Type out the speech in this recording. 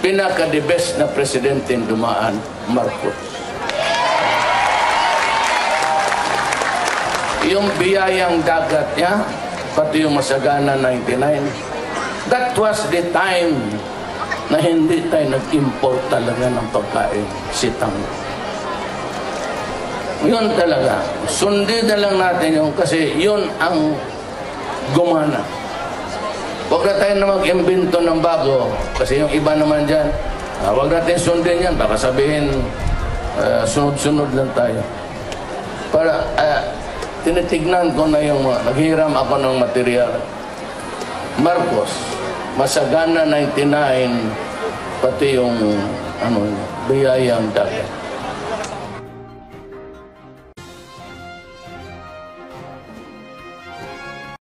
pinaka-the best na presidente dumaan, Marcos. Yung biyayang dagat niya, pati yung Masagana 99, that was the time na hindi tayo nag-import talaga ng pagkain, sitang. Yun talaga. Sundin na lang natin yung, kasi yun ang gumana. Huwag na tayo na mag-imbento ng bago, kasi yung iba naman dyan, huwag natin sundin yan, baka sabihin, sunod-sunod lang tayo. Para, tinitignan ko na yung, naghiram ako ng material. Marcos, Masagana 99, pati yung, biyayang dagat.